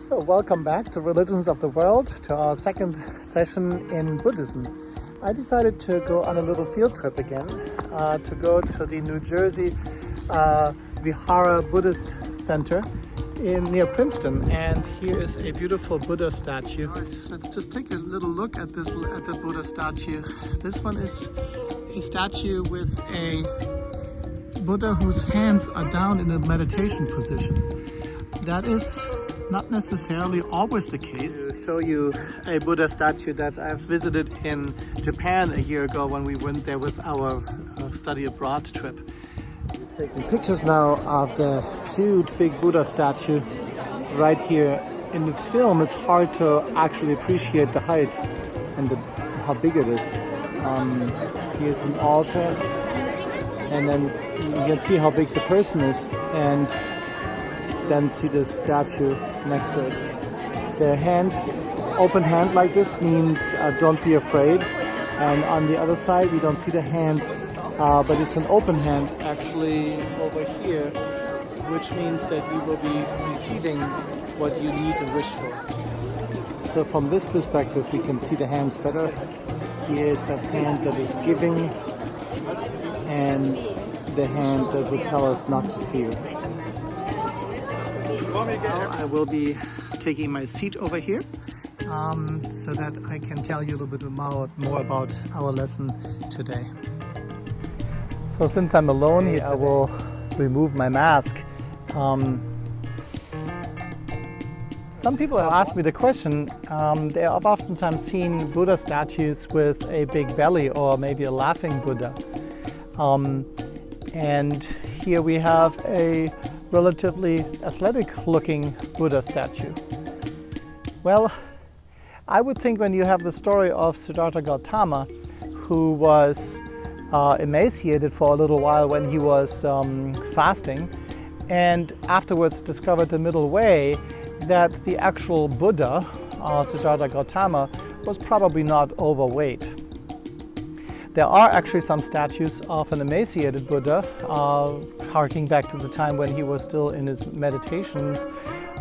So welcome back to Religions of the World, to our second session in Buddhism. I decided to go on a little field trip again, to go to the New Jersey Vihara Buddhist Center near Princeton, and here is a beautiful Buddha statue. Right, let's just take a little look at the Buddha statue. This one is a statue with a Buddha whose hands are down in a meditation position. That is not necessarily always the case. I'll show you a Buddha statue that I've visited in Japan a year ago when we went there with our study abroad trip. Just taking pictures now of the huge big Buddha statue right here. In the film it's hard to actually appreciate the height and how big it is. Here's an altar, and then you can see how big the person is, and then see the statue next to it. The hand, open hand like this, means don't be afraid. And on the other side we don't see the hand, but it's an open hand actually over here, which means that you will be receiving what you need and wish for. So from this perspective we can see the hands better. Here is that hand that is giving, and the hand that would tell us not to fear. I will be taking my seat over here so that I can tell you a little bit more about our lesson today. So since I'm alone here, I will remove my mask. Some people have asked me the question, they have oftentimes seen Buddha statues with a big belly or maybe a laughing Buddha. And here we have a relatively athletic looking Buddha statue. Well, I would think when you have the story of Siddhartha Gautama, who was emaciated for a little while when he was fasting, and afterwards discovered the middle way, that the actual Buddha, Siddhartha Gautama, was probably not overweight. There are actually some statues of an emaciated Buddha, harking back to the time when he was still in his meditations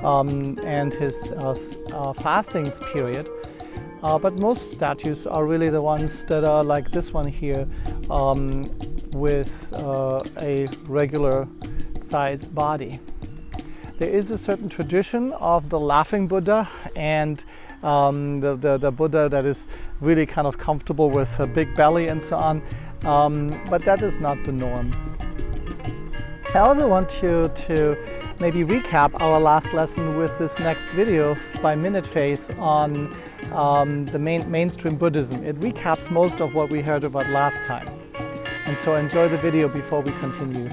and his fastings period. But most statues are really the ones that are like this one here, with a regular sized body. There is a certain tradition of the laughing Buddha and the Buddha that is really kind of comfortable with a big belly and so on, but that is not the norm. I also want you to maybe recap our last lesson with this next video by Minute Faith on the mainstream Buddhism. It recaps most of what we heard about last time. And so enjoy the video before we continue.